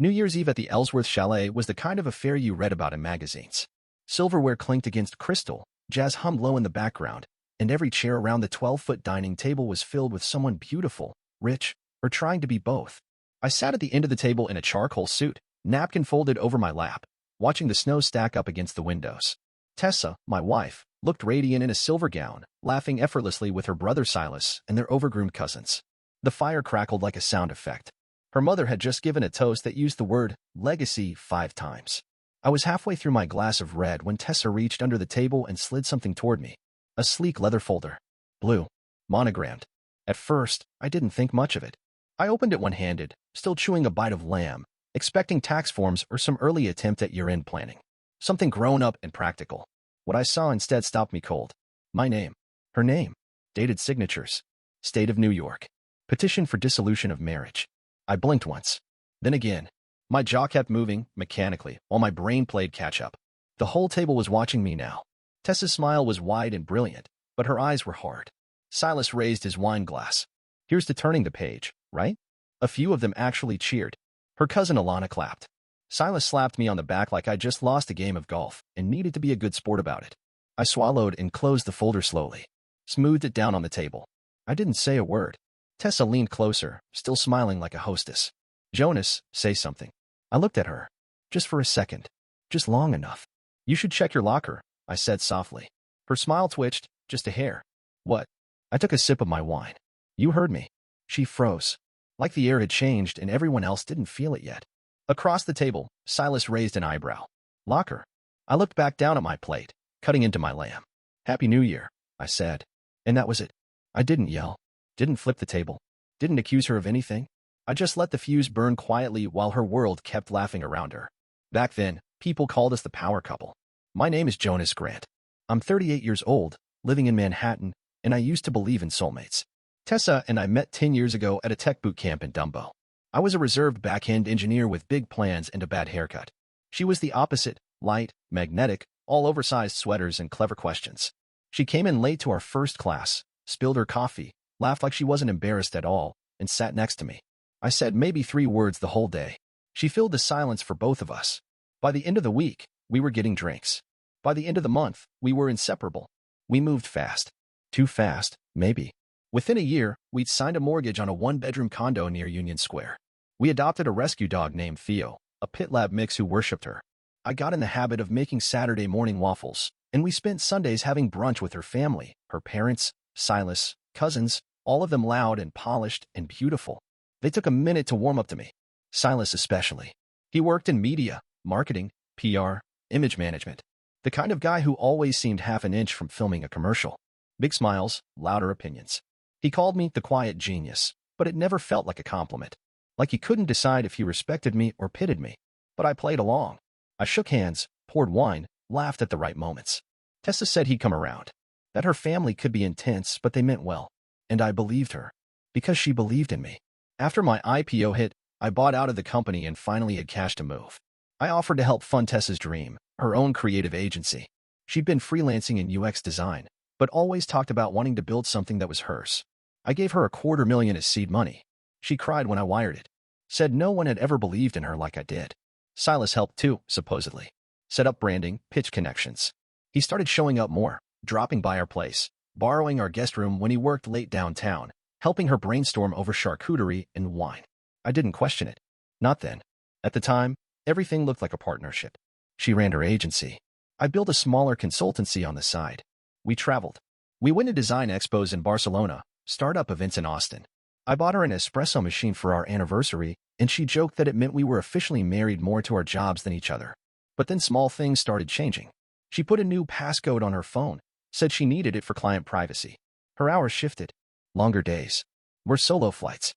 New Year's Eve at the Ellsworth Chalet was the kind of affair you read about in magazines. Silverware clinked against crystal, jazz hummed low in the background, and every chair around the 12-foot dining table was filled with someone beautiful, rich, or trying to be both. I sat at the end of the table in a charcoal suit, napkin folded over my lap, watching the snow stack up against the windows. Tessa, my wife, looked radiant in a silver gown, laughing effortlessly with her brother Silas and their overgroomed cousins. The fire crackled like a sound effect. Her mother had just given a toast that used the word legacy 5 times. I was halfway through my glass of red when Tessa reached under the table and slid something toward me. A sleek leather folder. Blue. Monogrammed. At first, I didn't think much of it. I opened it one-handed, still chewing a bite of lamb, expecting tax forms or some early attempt at year-end planning. Something grown-up and practical. What I saw instead stopped me cold. My name. Her name. Dated signatures. State of New York. Petition for dissolution of marriage. I blinked once. Then again. My jaw kept moving, mechanically, while my brain played catch-up. The whole table was watching me now. Tessa's smile was wide and brilliant, but her eyes were hard. Silas raised his wine glass. Here's to turning the page, right? A few of them actually cheered. Her cousin Alana clapped. Silas slapped me on the back like I'd just lost a game of golf and needed to be a good sport about it. I swallowed and closed the folder slowly. Smoothed it down on the table. I didn't say a word. Tessa leaned closer, still smiling like a hostess. Jonas, say something. I looked at her. Just for a second. Just long enough. You should check your locker, I said softly. Her smile twitched, just a hair. What? I took a sip of my wine. You heard me. She froze. Like the air had changed and everyone else didn't feel it yet. Across the table, Silas raised an eyebrow. Locker. I looked back down at my plate, cutting into my lamb. Happy New Year, I said. And that was it. I didn't yell. Didn't flip the table. Didn't accuse her of anything. I just let the fuse burn quietly while her world kept laughing around her. Back then, people called us the power couple. My name is Jonas Grant. I'm 38 years old, living in Manhattan, and I used to believe in soulmates. Tessa and I met 10 years ago at a tech boot camp in Dumbo. I was a reserved back-end engineer with big plans and a bad haircut. She was the opposite, light, magnetic, all oversized sweaters and clever questions. She came in late to our first class, spilled her coffee, laughed like she wasn't embarrassed at all, and sat next to me. I said maybe 3 words the whole day. She filled the silence for both of us. By the end of the week, we were getting drinks. By the end of the month, we were inseparable. We moved fast. Too fast, maybe. Within a year, we'd signed a mortgage on a 1-bedroom condo near Union Square. We adopted a rescue dog named Theo, a pit lab mix who worshipped her. I got in the habit of making Saturday morning waffles, and we spent Sundays having brunch with her family, her parents, Silas, cousins, all of them loud and polished and beautiful. They took a minute to warm up to me. Silas especially. He worked in media, marketing, PR, image management. The kind of guy who always seemed half an inch from filming a commercial. Big smiles, louder opinions. He called me the quiet genius, but it never felt like a compliment. Like he couldn't decide if he respected me or pitied me. But I played along. I shook hands, poured wine, laughed at the right moments. Tessa said he'd come around. That her family could be intense, but they meant well. And I believed her. Because she believed in me. After my IPO hit, I bought out of the company and finally had cash to move. I offered to help fund Tessa's dream, her own creative agency. She'd been freelancing in UX design, but always talked about wanting to build something that was hers. I gave her $250,000 as seed money. She cried when I wired it. Said no one had ever believed in her like I did. Silas helped too, supposedly. Set up branding, pitch connections. He started showing up more, dropping by our place, borrowing our guest room when he worked late downtown, helping her brainstorm over charcuterie and wine. I didn't question it. Not then. At the time, everything looked like a partnership. She ran her agency. I built a smaller consultancy on the side. We traveled. We went to design expos in Barcelona, startup events in Austin. I bought her an espresso machine for our anniversary, and she joked that it meant we were officially married more to our jobs than each other. But then small things started changing. She put a new passcode on her phone, said she needed it for client privacy. Her hours shifted. Longer days. Were solo flights.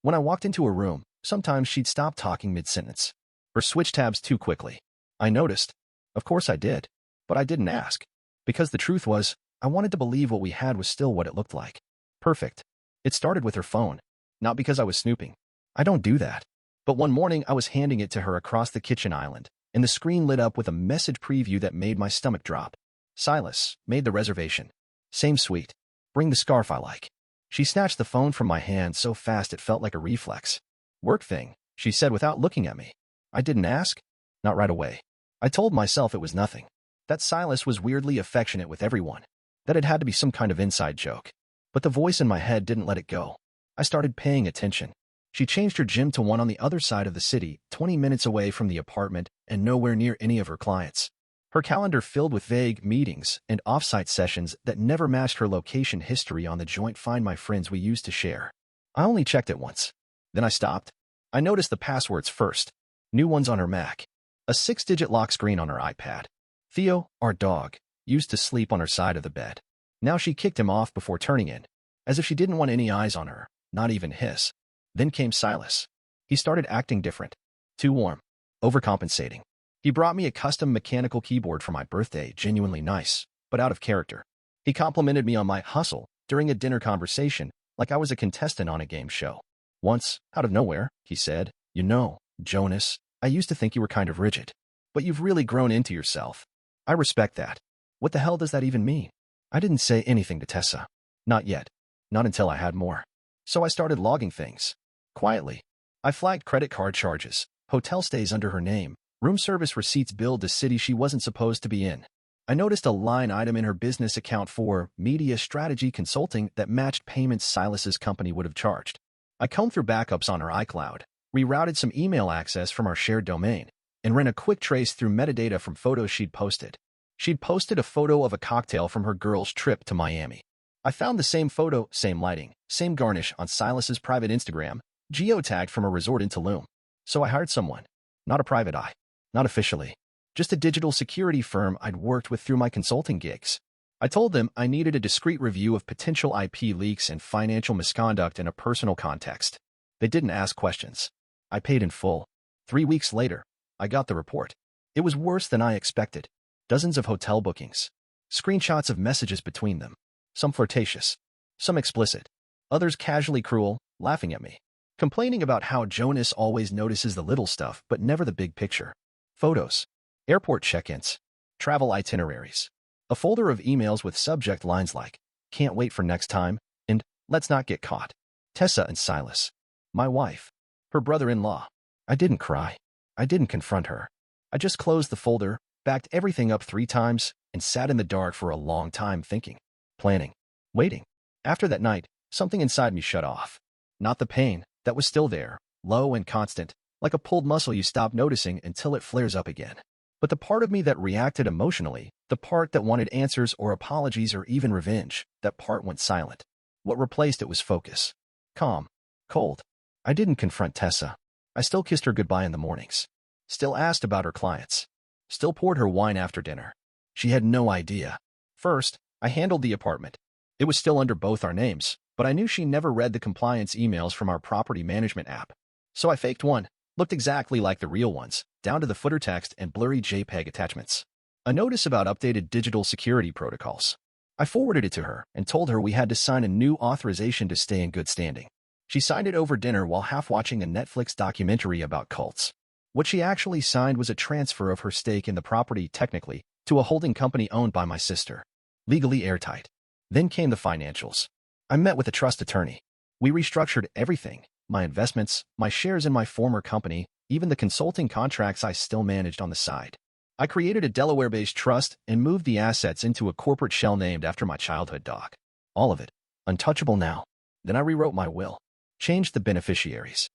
When I walked into her room, sometimes she'd stop talking mid-sentence. Or switch tabs too quickly. I noticed. Of course I did. But I didn't ask. Because the truth was, I wanted to believe what we had was still what it looked like. Perfect. It started with her phone. Not because I was snooping. I don't do that. But one morning I was handing it to her across the kitchen island, and the screen lit up with a message preview that made my stomach drop. Silas, made the reservation. Same suite. Bring the scarf I like. She snatched the phone from my hand so fast it felt like a reflex. Work thing, she said without looking at me. I didn't ask? Not right away. I told myself it was nothing. That Silas was weirdly affectionate with everyone. That it had to be some kind of inside joke. But the voice in my head didn't let it go. I started paying attention. She changed her gym to one on the other side of the city, 20 minutes away from the apartment and nowhere near any of her clients. Her calendar filled with vague meetings and off-site sessions that never matched her location history on the joint Find My Friends we used to share. I only checked it once. Then I stopped. I noticed the passwords first. New ones on her Mac. A 6-digit lock screen on her iPad. Theo, our dog, used to sleep on her side of the bed. Now she kicked him off before turning in, as if she didn't want any eyes on her, not even his. Then came Silas. He started acting different. Too warm. Overcompensating. He brought me a custom mechanical keyboard for my birthday, genuinely nice, but out of character. He complimented me on my hustle during a dinner conversation, like I was a contestant on a game show. Once, out of nowhere, he said, "You know, Jonas, I used to think you were kind of rigid. But you've really grown into yourself. I respect that. What the hell does that even mean?" I didn't say anything to Tessa. Not yet. Not until I had more. So I started logging things. Quietly. I flagged credit card charges, hotel stays under her name, room service receipts billed to cities she wasn't supposed to be in. I noticed a line item in her business account for media strategy consulting that matched payments Silas's company would have charged. I combed through backups on her iCloud, rerouted some email access from our shared domain, and ran a quick trace through metadata from photos she'd posted. She'd posted a photo of a cocktail from her girl's trip to Miami. I found the same photo, same lighting, same garnish on Silas's private Instagram, geotagged from a resort in Tulum. So I hired someone. Not a private eye. Not officially. Just a digital security firm I'd worked with through my consulting gigs. I told them I needed a discreet review of potential IP leaks and financial misconduct in a personal context. They didn't ask questions. I paid in full. 3 weeks later, I got the report. It was worse than I expected. Dozens of hotel bookings. Screenshots of messages between them. Some flirtatious. Some explicit. Others casually cruel, laughing at me. Complaining about how Jonas always notices the little stuff but never the big picture. Photos. Airport check-ins. Travel itineraries. A folder of emails with subject lines like, "Can't wait for next time," and "Let's not get caught." Tessa and Silas. My wife. Her brother-in-law. I didn't cry. I didn't confront her. I just closed the folder, backed everything up 3 times, and sat in the dark for a long time thinking, planning, waiting. After that night, something inside me shut off. Not the pain, that was still there, low and constant, like a pulled muscle you stop noticing until it flares up again. But the part of me that reacted emotionally, the part that wanted answers or apologies or even revenge, that part went silent. What replaced it was focus. Calm. Cold. I didn't confront Tessa. I still kissed her goodbye in the mornings. Still asked about her clients. Still poured her wine after dinner. She had no idea. First, I handled the apartment. It was still under both our names, but I knew she never read the compliance emails from our property management app. So I faked one. Looked exactly like the real ones, down to the footer text and blurry JPEG attachments. A notice about updated digital security protocols. I forwarded it to her and told her we had to sign a new authorization to stay in good standing. She signed it over dinner while half watching a Netflix documentary about cults. What she actually signed was a transfer of her stake in the property, technically, to a holding company owned by my sister. Legally airtight. Then came the financials. I met with a trust attorney. We restructured everything. My investments, my shares in my former company, even the consulting contracts I still managed on the side. I created a Delaware-based trust and moved the assets into a corporate shell named after my childhood dog. All of it. Untouchable now. Then I rewrote my will. Changed the beneficiaries.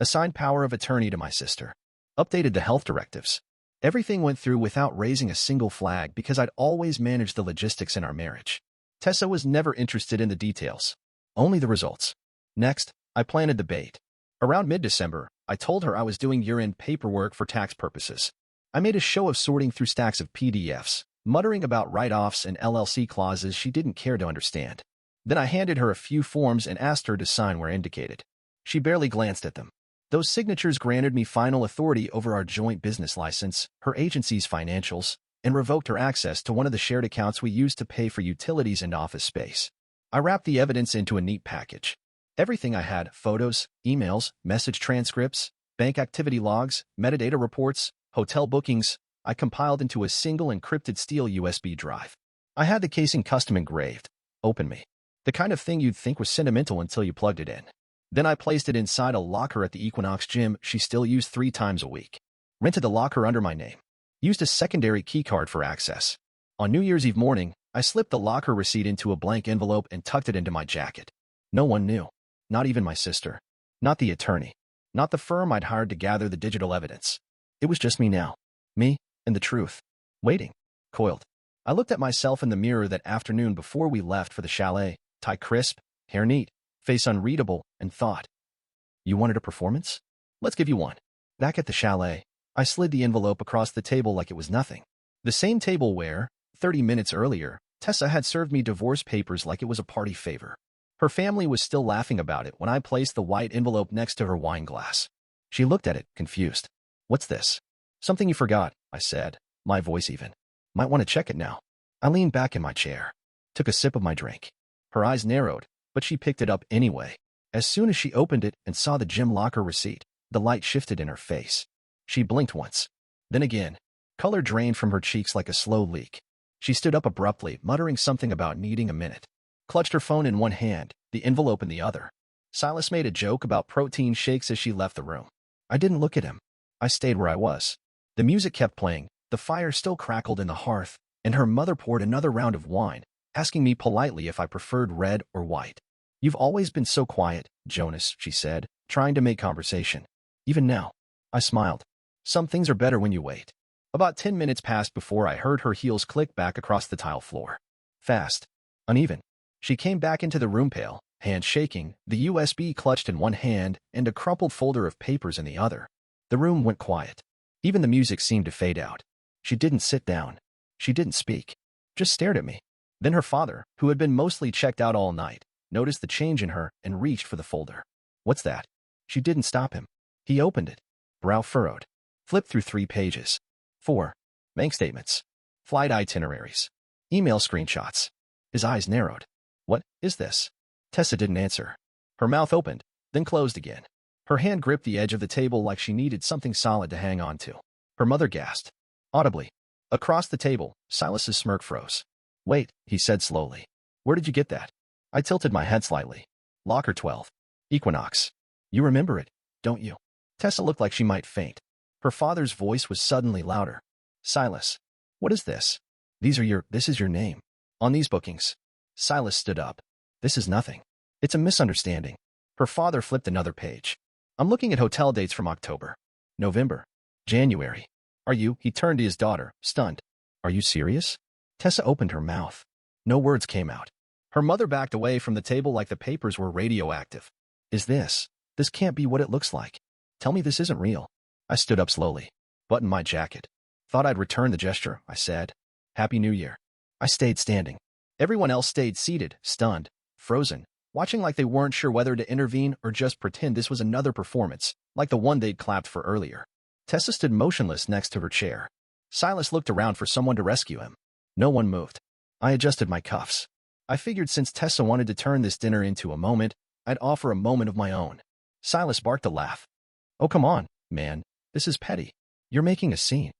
Assigned power of attorney to my sister. Updated the health directives. Everything went through without raising a single flag because I'd always managed the logistics in our marriage. Tessa was never interested in the details. Only the results. Next, I planted the bait. Around mid-December, I told her I was doing year-end paperwork for tax purposes. I made a show of sorting through stacks of PDFs, muttering about write-offs and LLC clauses she didn't care to understand. Then I handed her a few forms and asked her to sign where indicated. She barely glanced at them. Those signatures granted me final authority over our joint business license, her agency's financials, and revoked her access to one of the shared accounts we used to pay for utilities and office space. I wrapped the evidence into a neat package. Everything I had, photos, emails, message transcripts, bank activity logs, metadata reports, hotel bookings, I compiled into a single encrypted steel USB drive. I had the casing custom engraved. Open me. The kind of thing you'd think was sentimental until you plugged it in. Then I placed it inside a locker at the Equinox gym she still used 3 times a week. Rented the locker under my name. Used a secondary keycard for access. On New Year's Eve morning, I slipped the locker receipt into a blank envelope and tucked it into my jacket. No one knew. Not even my sister. Not the attorney. Not the firm I'd hired to gather the digital evidence. It was just me now. Me and the truth. Waiting. Coiled. I looked at myself in the mirror that afternoon before we left for the chalet, tie crisp, hair neat, face unreadable, and thought, you wanted a performance? Let's give you one. Back at the chalet, I slid the envelope across the table like it was nothing. The same table where, 30 minutes earlier, Tessa had served me divorce papers like it was a party favor. Her family was still laughing about it when I placed the white envelope next to her wine glass. She looked at it, confused. What's this? Something you forgot, I said, my voice even. Might want to check it now. I leaned back in my chair, took a sip of my drink. Her eyes narrowed, but she picked it up anyway. As soon as she opened it and saw the gym locker receipt, the light shifted in her face. She blinked once. Then again. Color drained from her cheeks like a slow leak. She stood up abruptly, muttering something about needing a minute. Clutched her phone in one hand, the envelope in the other. Silas made a joke about protein shakes as she left the room. I didn't look at him. I stayed where I was. The music kept playing, the fire still crackled in the hearth, and her mother poured another round of wine, asking me politely if I preferred red or white. You've always been so quiet, Jonas, she said, trying to make conversation. Even now. I smiled. Some things are better when you wait. About 10 minutes passed before I heard her heels click back across the tile floor. Fast. Uneven. She came back into the room pale, hand shaking, the USB clutched in one hand and a crumpled folder of papers in the other. The room went quiet. Even the music seemed to fade out. She didn't sit down. She didn't speak. Just stared at me. Then her father, who had been mostly checked out all night, noticed the change in her and reached for the folder. What's that? She didn't stop him. He opened it. Brow furrowed. Flipped through 3 pages. 4. Bank statements. Flight itineraries. Email screenshots. His eyes narrowed. What is this? Tessa didn't answer. Her mouth opened, then closed again. Her hand gripped the edge of the table like she needed something solid to hang on to. Her mother gasped. Audibly. Across the table, Silas's smirk froze. Wait, he said slowly. Where did you get that? I tilted my head slightly. Locker 12. Equinox. You remember it, don't you? Tessa looked like she might faint. Her father's voice was suddenly louder. Silas. What is this? This is your name. On these bookings. Silas stood up. This is nothing. It's a misunderstanding. Her father flipped another page. I'm looking at hotel dates from October. November. January. Are you? He turned to his daughter, stunned. Are you serious? Tessa opened her mouth. No words came out. Her mother backed away from the table like the papers were radioactive. This can't be what it looks like. Tell me this isn't real. I stood up slowly. Buttoned my jacket. Thought I'd return the gesture, I said. Happy New Year. I stayed standing. Everyone else stayed seated, stunned, frozen, watching like they weren't sure whether to intervene or just pretend this was another performance, like the one they'd clapped for earlier. Tessa stood motionless next to her chair. Silas looked around for someone to rescue him. No one moved. I adjusted my cuffs. I figured since Tessa wanted to turn this dinner into a moment, I'd offer a moment of my own. Silas barked a laugh. Oh, come on, man. This is petty. You're making a scene.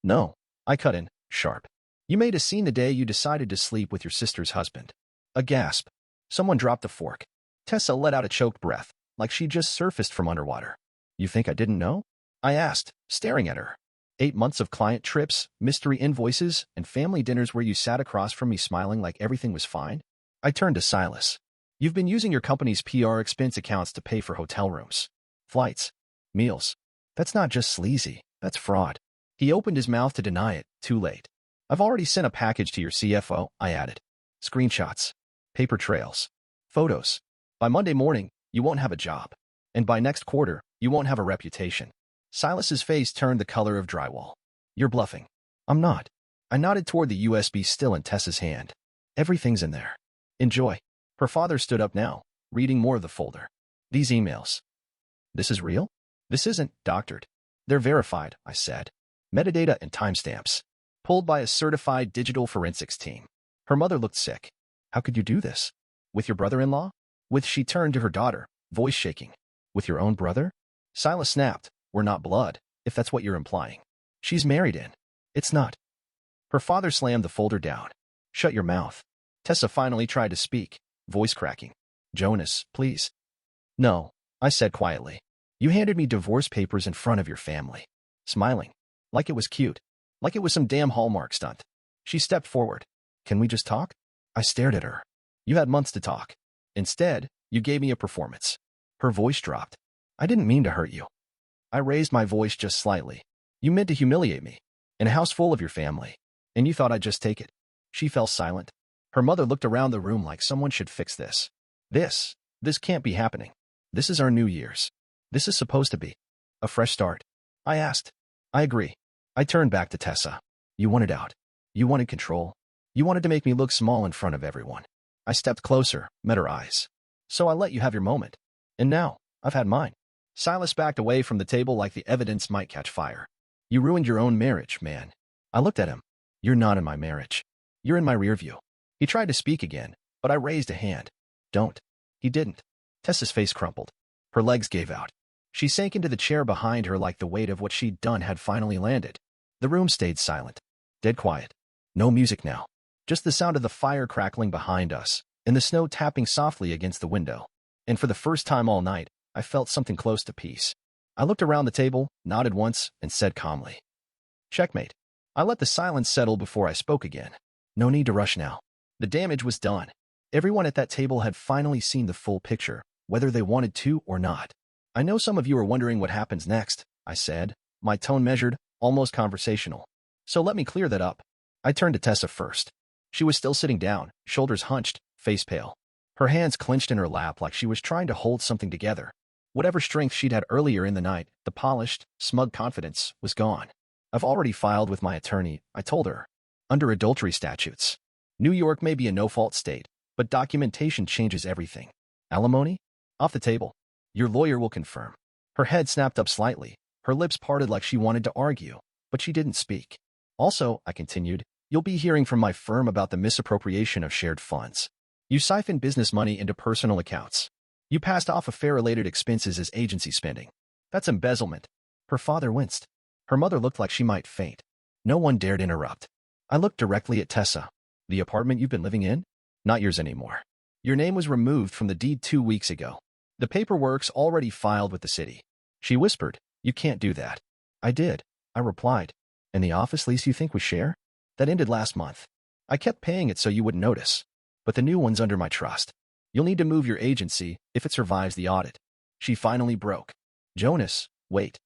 No, I cut in, sharp. You made a scene the day you decided to sleep with your sister's husband. A gasp. Someone dropped a fork. Tessa let out a choked breath, like she just surfaced from underwater. You think I didn't know? I asked, staring at her. 8 months of client trips, mystery invoices, and family dinners where you sat across from me smiling like everything was fine? I turned to Silas. You've been using your company's PR expense accounts to pay for hotel rooms, flights, meals. That's not just sleazy, that's fraud. He opened his mouth to deny it, too late. I've already sent a package to your CFO, I added. Screenshots, paper trails, photos. By Monday morning, you won't have a job. And by next quarter, you won't have a reputation. Silas's face turned the color of drywall. You're bluffing. I'm not. I nodded toward the USB still in Tessa's hand. Everything's in there. Enjoy. Her father stood up now, reading more of the folder. These emails. This is real? This isn't doctored. They're verified, I said. Metadata and timestamps. Pulled by a certified digital forensics team. Her mother looked sick. How could you do this? With your brother-in-law? She turned to her daughter, voice shaking. With your own brother? Silas snapped. We're not blood, if that's what you're implying. She's married in. It's not. Her father slammed the folder down. Shut your mouth. Tessa finally tried to speak, voice cracking. Jonas, please. No, I said quietly. You handed me divorce papers in front of your family. smiling. Like it was cute. Like it was some damn Hallmark stunt. She stepped forward. Can we just talk? I stared at her. You had months to talk. Instead, you gave me a performance. Her voice dropped. I didn't mean to hurt you. I raised my voice just slightly. You meant to humiliate me. In a house full of your family. And you thought I'd just take it. She fell silent. Her mother looked around the room like someone should fix this. This can't be happening. This is our New Year's. This is supposed to be a fresh start. I asked. I agree. I turned back to Tessa. You wanted out. You wanted control. You wanted to make me look small in front of everyone. I stepped closer, met her eyes. So I let you have your moment. And now, I've had mine. Silas backed away from the table like the evidence might catch fire. You ruined your own marriage, man. I looked at him. You're not in my marriage. You're in my rear view. He tried to speak again, but I raised a hand. Don't. He didn't. Tessa's face crumpled. Her legs gave out. She sank into the chair behind her like the weight of what she'd done had finally landed. The room stayed silent. Dead quiet. No music now. Just the sound of the fire crackling behind us, and the snow tapping softly against the window. And for the first time all night, I felt something close to peace. I looked around the table, nodded once, and said calmly, "Checkmate." I let the silence settle before I spoke again. No need to rush now. The damage was done. Everyone at that table had finally seen the full picture, whether they wanted to or not. I know some of you are wondering what happens next, I said, my tone measured, almost conversational. So let me clear that up. I turned to Tessa first. She was still sitting down, shoulders hunched, face pale. Her hands clenched in her lap like she was trying to hold something together. Whatever strength she'd had earlier in the night, the polished, smug confidence, was gone. I've already filed with my attorney, I told her. Under adultery statutes. New York may be a no-fault state, but documentation changes everything. Alimony? Off the table. Your lawyer will confirm. Her head snapped up slightly. Her lips parted like she wanted to argue, but she didn't speak. Also, I continued, you'll be hearing from my firm about the misappropriation of shared funds. You siphoned business money into personal accounts. You passed off affair-related expenses as agency spending. That's embezzlement. Her father winced. Her mother looked like she might faint. No one dared interrupt. I looked directly at Tessa. The apartment you've been living in? Not yours anymore. Your name was removed from the deed 2 weeks ago. The paperwork's already filed with the city. She whispered, you can't do that. I did. I replied. And the office lease you think we share? That ended last month. I kept paying it so you wouldn't notice. But the new one's under my trust. You'll need to move your agency if it survives the audit. She finally broke. Jonas, wait.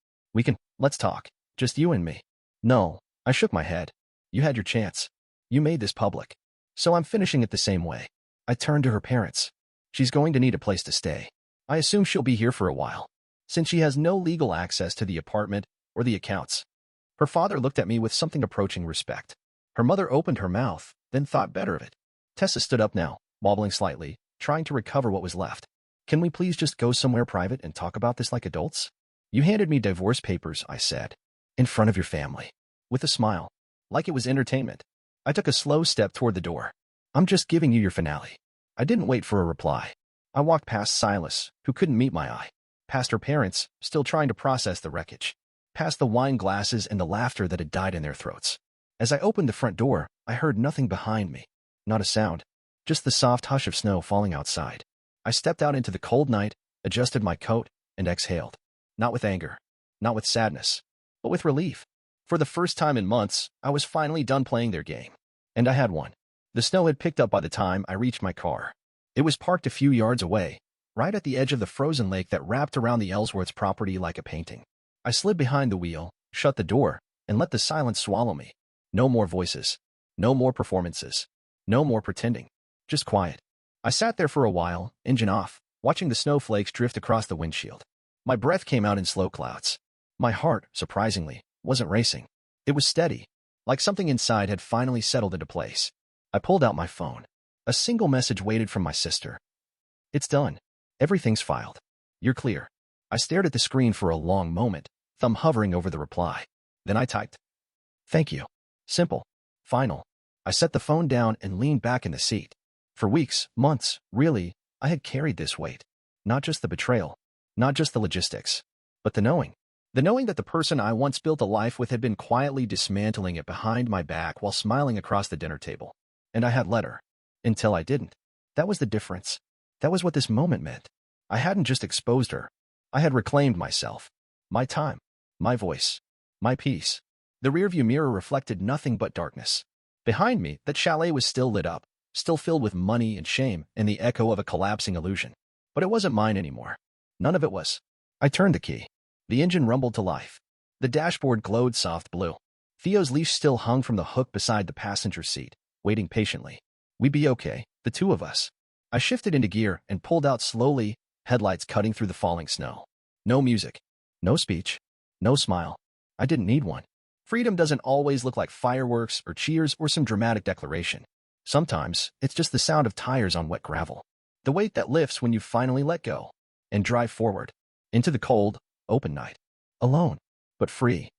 Let's talk. Just you and me. No, I shook my head. You had your chance. You made this public. So I'm finishing it the same way. I turned to her parents. She's going to need a place to stay. I assume she'll be here for a while, since she has no legal access to the apartment or the accounts. Her father looked at me with something approaching respect. Her mother opened her mouth, then thought better of it. Tessa stood up now, wobbling slightly, trying to recover what was left. Can we please just go somewhere private and talk about this like adults? You handed me divorce papers, I said. In front of your family. With a smile. Like it was entertainment. I took a slow step toward the door. I'm just giving you your finale. I didn't wait for a reply. I walked past Silas, who couldn't meet my eye. Past her parents, still trying to process the wreckage. Past the wine glasses and the laughter that had died in their throats. As I opened the front door, I heard nothing behind me. Not a sound. Just the soft hush of snow falling outside. I stepped out into the cold night, adjusted my coat, and exhaled. Not with anger. Not with sadness. But with relief. For the first time in months, I was finally done playing their game. And I had won. The snow had picked up by the time I reached my car. It was parked a few yards away, right at the edge of the frozen lake that wrapped around the Ellsworths' property like a painting. I slid behind the wheel, shut the door, and let the silence swallow me. No more voices. No more performances. No more pretending. Just quiet. I sat there for a while, engine off, watching the snowflakes drift across the windshield. My breath came out in slow clouds. My heart, surprisingly, wasn't racing. It was steady, like something inside had finally settled into place. I pulled out my phone. A single message waited from my sister. It's done. Everything's filed. You're clear. I stared at the screen for a long moment, thumb hovering over the reply. Then I typed. Thank you. Simple. Final. I set the phone down and leaned back in the seat. For weeks, months, really, I had carried this weight. Not just the betrayal. Not just the logistics. But the knowing. The knowing that the person I once built a life with had been quietly dismantling it behind my back while smiling across the dinner table. And I had let her. Until I didn't. That was the difference. That was what this moment meant. I hadn't just exposed her. I had reclaimed myself. My time. My voice. My peace. The rearview mirror reflected nothing but darkness. Behind me, that chalet was still lit up, still filled with money and shame and the echo of a collapsing illusion. But it wasn't mine anymore. None of it was. I turned the key. The engine rumbled to life. The dashboard glowed soft blue. Theo's leash still hung from the hook beside the passenger seat, waiting patiently. We'd be okay, the two of us. I shifted into gear and pulled out slowly, headlights cutting through the falling snow. No music. No speech. No smile. I didn't need one. Freedom doesn't always look like fireworks or cheers or some dramatic declaration. Sometimes, it's just the sound of tires on wet gravel. The weight that lifts when you finally let go and drive forward into the cold, open night. Alone, but free.